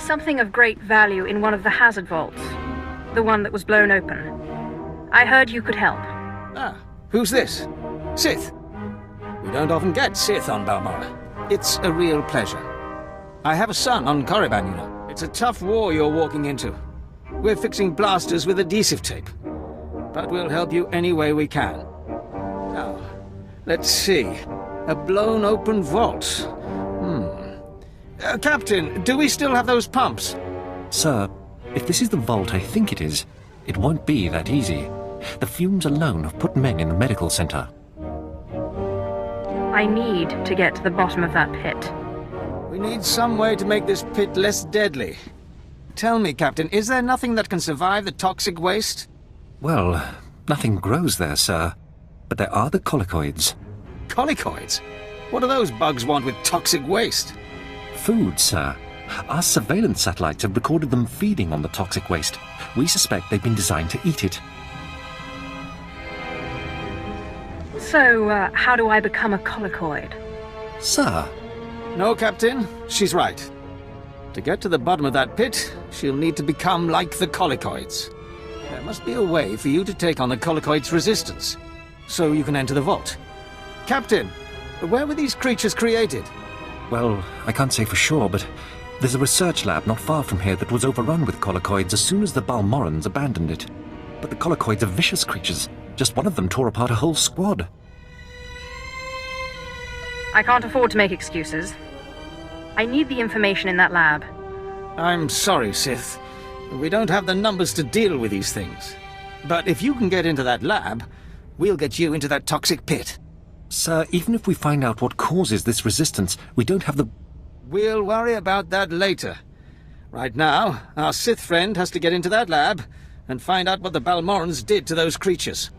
something of great value in one of the hazard vaults. The one that was blown open. I heard you could help. Ah, who's this? Sith. We don't often get Sith on Balmorra. It's a real pleasure. I have a son on Korriban, you know. It's a tough war you're walking into. We're fixing blasters with adhesive tape. But we'll help you any way we can. Now, let's see. A blown open vault. Captain, do we still have those pumps? Sir, if this is the vault I think it is, it won't be that easy. The fumes alone have put men in the medical center. I need to get to the bottom of that pit. We need some way to make this pit less deadly. Tell me, Captain, is there nothing that can survive the toxic waste? Well, nothing grows there, sir. But there are the colicoids. Colicoids? What do those bugs want with toxic waste? Food, sir. Our surveillance satellites have recorded them feeding on the toxic waste. We suspect they've been designed to eat it. So, how do I become a colicoid? Sir? No, Captain. She's right. To get to the bottom of that pit, she'll need to become like the colicoids. There must be a way for you to take on the colicoids' resistance, so you can enter the vault. Captain, where were these creatures created? Well, I can't say for sure, but there's a research lab not far from here that was overrun with colicoids as soon as the Balmorrans abandoned it. But the colicoids are vicious creatures. Just one of them tore apart a whole squad. I can't afford to make excuses. I need the information in that lab. I'm sorry, Sith. We don't have the numbers to deal with these things. But if you can get into that lab, we'll get you into that toxic pit. Sir, even if we find out what causes this resistance, we don't have the... We'll worry about that later. Right now, our Sith friend has to get into that lab and find out what the Balmorrans did to those creatures.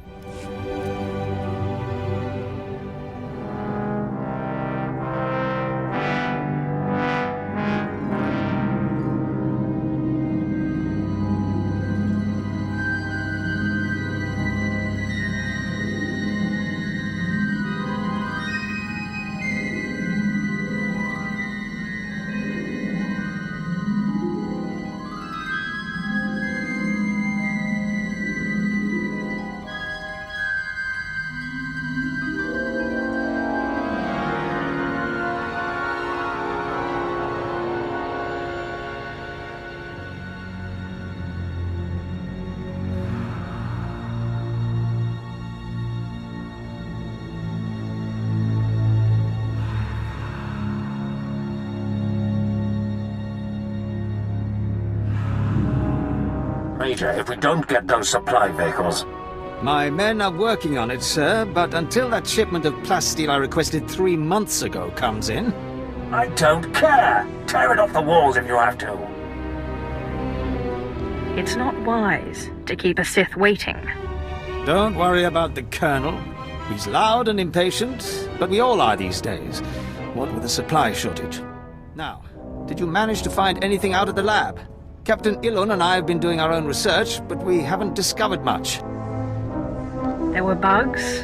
Major, if we don't get those supply vehicles... My men are working on it, sir, but until that shipment of plasteel I requested 3 months ago comes in... I don't care! Tear it off the walls if you have to! It's not wise to keep a Sith waiting. Don't worry about the Colonel. He's loud and impatient, but we all are these days, what with the supply shortage. Now, did you manage to find anything out at the lab? Captain Ilun and I have been doing our own research, but we haven't discovered much. There were bugs,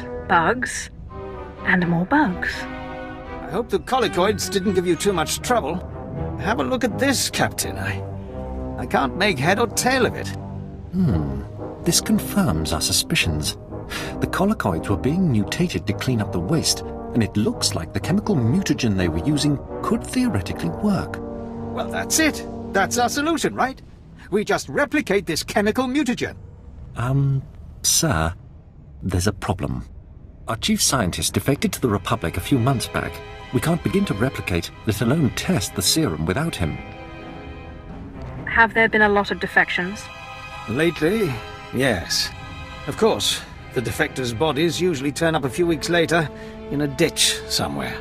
and more bugs. I hope the colicoids didn't give you too much trouble. Have a look at this, Captain. I can't make head or tail of it. This confirms our suspicions. The colicoids were being mutated to clean up the waste, and it looks like the chemical mutagen they were using could theoretically work. Well, that's it. That's our solution, right? We just replicate this chemical mutagen. Sir, there's a problem. Our chief scientist defected to the Republic a few months back. We can't begin to replicate, let alone test the serum without him. Have there been a lot of defections? Lately, yes. Of course, the defectors' bodies usually turn up a few weeks later in a ditch somewhere.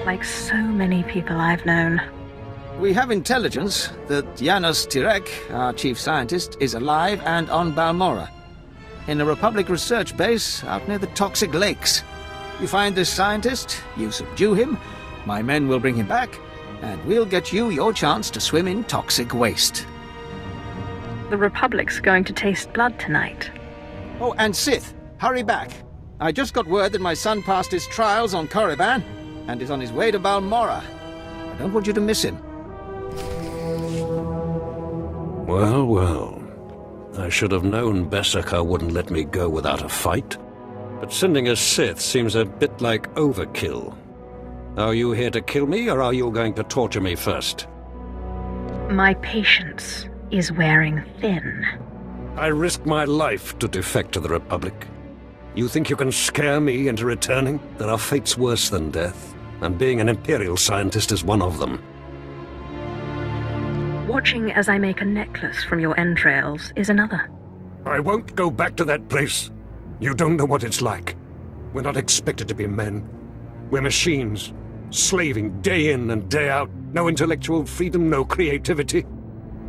Like so many people I've known. We have intelligence that Janos Tirek, our chief scientist, is alive and on Balmorra, in a Republic research base out near the toxic lakes. You find this scientist, you subdue him, my men will bring him back, and we'll get you your chance to swim in toxic waste. The Republic's going to taste blood tonight. Oh, and Sith, hurry back. I just got word that my son passed his trials on Korriban and is on his way to Balmorra. I don't want you to miss him. Well, well. I should have known Beskar wouldn't let me go without a fight. But sending a Sith seems a bit like overkill. Are you here to kill me, or are you going to torture me first? My patience is wearing thin. I risked my life to defect to the Republic. You think you can scare me into returning? There are fates worse than death, and being an Imperial scientist is one of them. Watching as I make a necklace from your entrails is another. I won't go back to that place. You don't know what it's like. We're not expected to be men. We're machines, slaving day in and day out. No intellectual freedom, no creativity.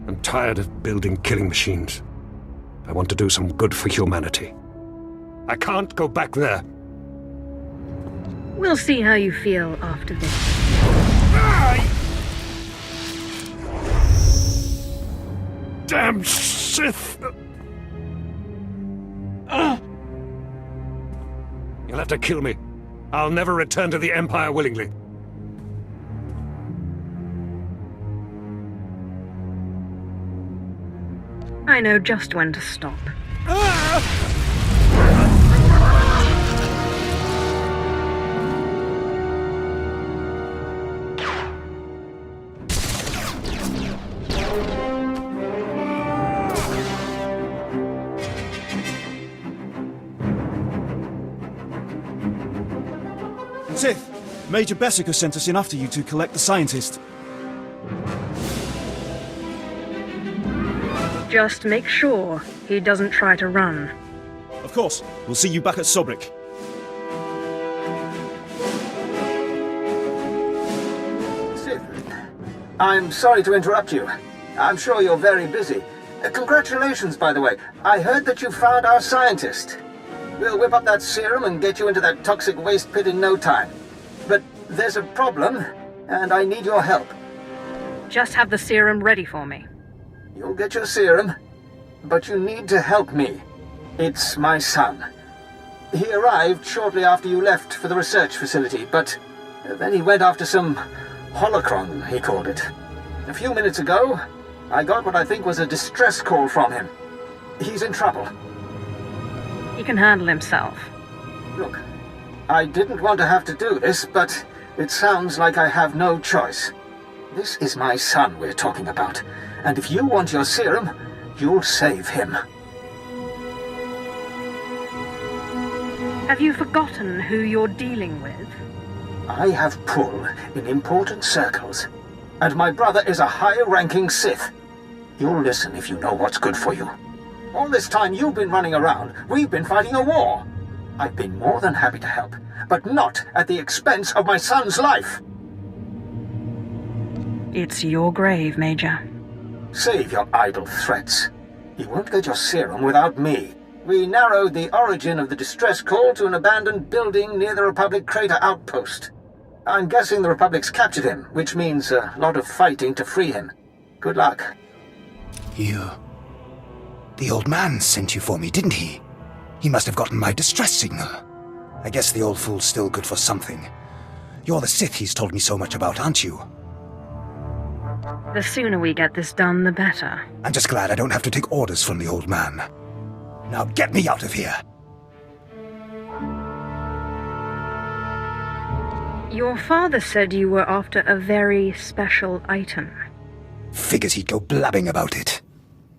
I'm tired of building killing machines. I want to do some good for humanity. I can't go back there. We'll see how you feel after this. Damn Sith! You'll have to kill me. I'll never return to the Empire willingly. I know just when to stop. Sith, Major Beskar sent us in after you to collect the scientist. Just make sure he doesn't try to run. Of course, we'll see you back at Sobrik. Sith, I'm sorry to interrupt you. I'm sure you're very busy. Congratulations, by the way. I heard that you found our scientist. We'll whip up that serum and get you into that toxic waste pit in no time. But there's a problem, and I need your help. Just have the serum ready for me. You'll get your serum, but you need to help me. It's my son. He arrived shortly after you left for the research facility, but then he went after some holocron, he called it. A few minutes ago, I got what I think was a distress call from him. He's in trouble. He can handle himself. Look, I didn't want to have to do this, but it sounds like I have no choice. This is my son we're talking about, and if you want your serum, you'll save him. Have you forgotten who you're dealing with? I have pull in important circles, and my brother is a high-ranking Sith. You'll listen if you know what's good for you. All this time you've been running around, we've been fighting a war. I've been more than happy to help, but not at the expense of my son's life. It's your grave, Major. Save your idle threats. You won't get your serum without me. We narrowed the origin of the distress call to an abandoned building near the Republic crater outpost. I'm guessing the Republic's captured him, which means a lot of fighting to free him. Good luck. The old man sent you for me, didn't he? He must have gotten my distress signal. I guess the old fool's still good for something. You're the Sith he's told me so much about, aren't you? The sooner we get this done, the better. I'm just glad I don't have to take orders from the old man. Now get me out of here! Your father said you were after a very special item. Figures he'd go blabbing about it.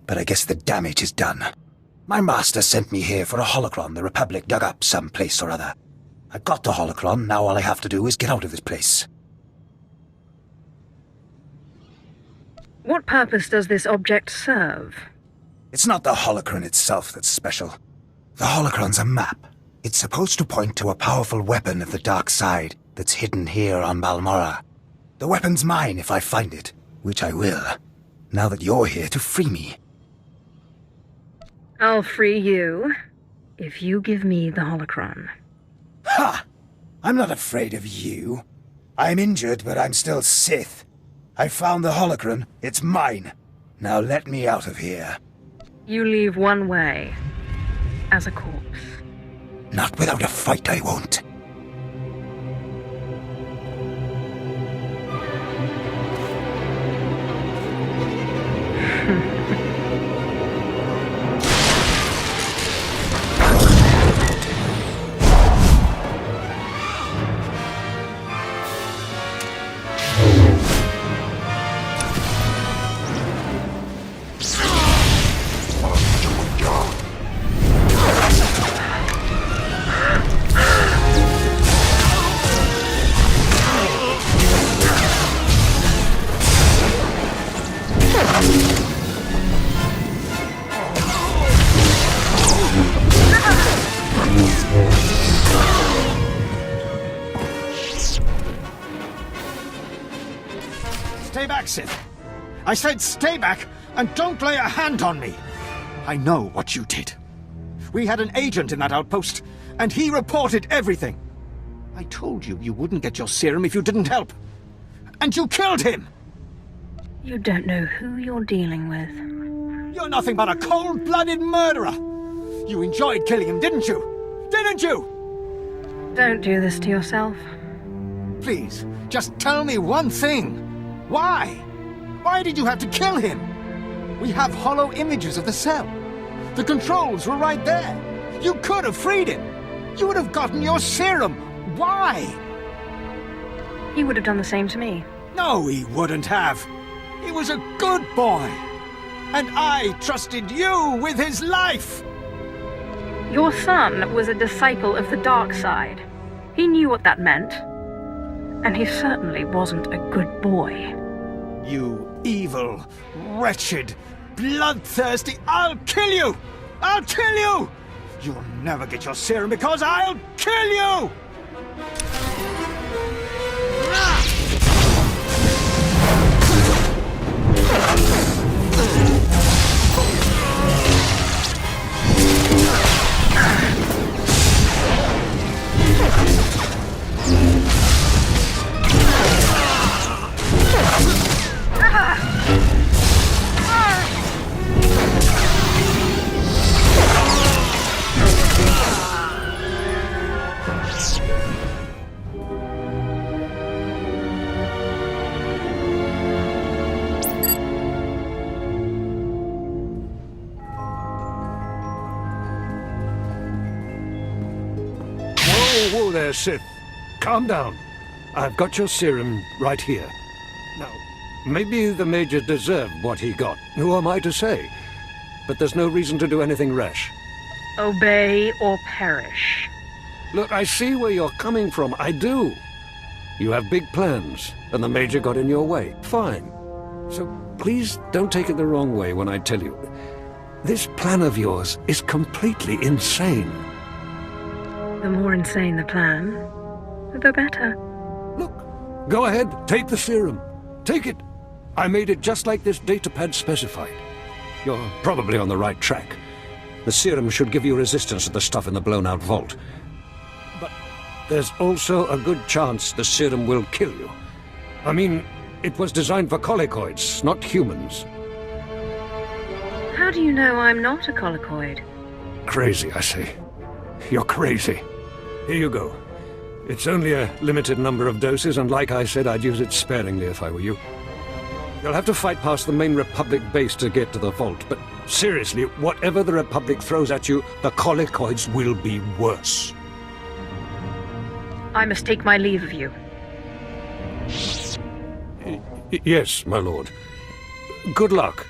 But I guess the damage is done. My master sent me here for a holocron the Republic dug up someplace or other. I've got the holocron, now all I have to do is get out of this place. What purpose does this object serve? It's not the holocron itself that's special. The holocron's a map. It's supposed to point to a powerful weapon of the dark side that's hidden here on Balmorra. The weapon's mine if I find it, which I will, now that you're here to free me. I'll free you if you give me the holocron. Ha! I'm not afraid of you. I'm injured, but I'm still Sith. I found the holocron. It's mine. Now let me out of here. You leave one way. As a corpse. Not without a fight, I won't. Sith! I said stay back and don't lay a hand on me! I know what you did. We had an agent in that outpost, and he reported everything. I told you you wouldn't get your serum if you didn't help. And you killed him! You don't know who you're dealing with. You're nothing but a cold-blooded murderer! You enjoyed killing him, didn't you? Didn't you? Don't do this to yourself. Please, just tell me one thing. Why? Why did you have to kill him? We have hollow images of the cell. The controls were right there. You could have freed him. You would have gotten your serum. Why? He would have done the same to me. No, he wouldn't have. He was a good boy. And I trusted you with his life. Your son was a disciple of the dark side. He knew what that meant. And he certainly wasn't a good boy. You evil, wretched, bloodthirsty... I'll kill you! I'll kill you! You'll never get your serum because I'll kill you! Whoa there, Sith. Calm down. I've got your serum right here. Now, maybe the Major deserved what he got. Who am I to say? But there's no reason to do anything rash. Obey or perish. Look, I see where you're coming from. I do. You have big plans, and the Major got in your way. Fine. So please don't take it the wrong way when I tell you. This plan of yours is completely insane. The more insane the plan, the better. Look, go ahead, take the serum. Take it. I made it just like this datapad specified. You're probably on the right track. The serum should give you resistance to the stuff in the blown-out vault. But there's also a good chance the serum will kill you. I mean, it was designed for colicoids, not humans. How do you know I'm not a colicoid? Crazy, I say. You're crazy. Here you go. It's only a limited number of doses, and like I said, I'd use it sparingly if I were you. You'll have to fight past the main Republic base to get to the vault, but seriously, whatever the Republic throws at you, the colicoids will be worse. I must take my leave of you. Yes, my lord. Good luck.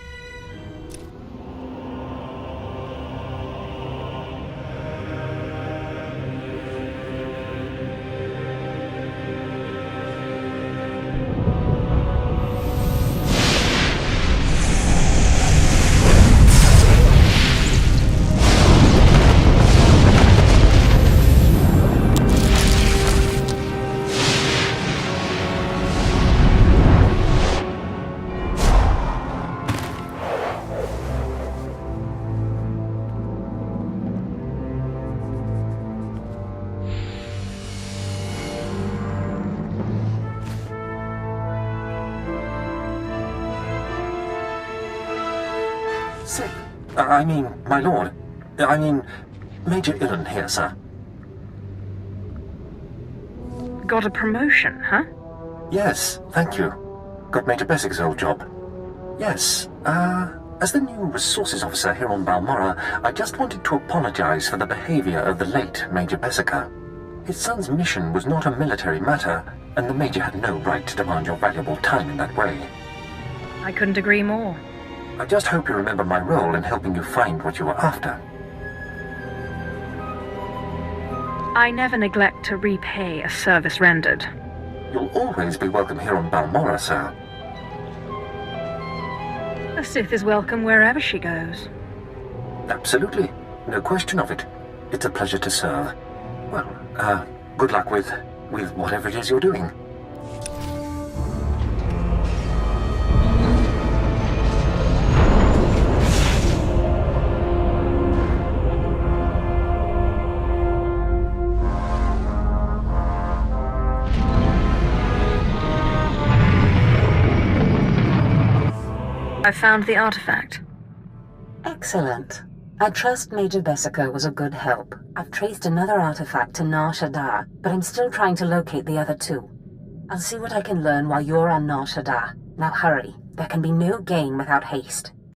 My lord. Major Illen here, sir. Got a promotion, huh? Yes, thank you. Got Major Bessig's old job. Yes, as the new resources officer here on Balmorra, I just wanted to apologize for the behavior of the late Major Bessica. His son's mission was not a military matter, and the Major had no right to demand your valuable time in that way. I couldn't agree more. I just hope you remember my role in helping you find what you were after. I never neglect to repay a service rendered. You'll always be welcome here on Balmorra, sir. A Sith is welcome wherever she goes. Absolutely. No question of it. It's a pleasure to serve. Well, good luck with whatever it is you're doing. I found the artifact. Excellent. I trust Major Bessica was a good help. I've traced another artifact to Nar Shaddaa, but I'm still trying to locate the other two. I'll see what I can learn while you're on Nar Shaddaa. Now hurry. There can be no gain without haste.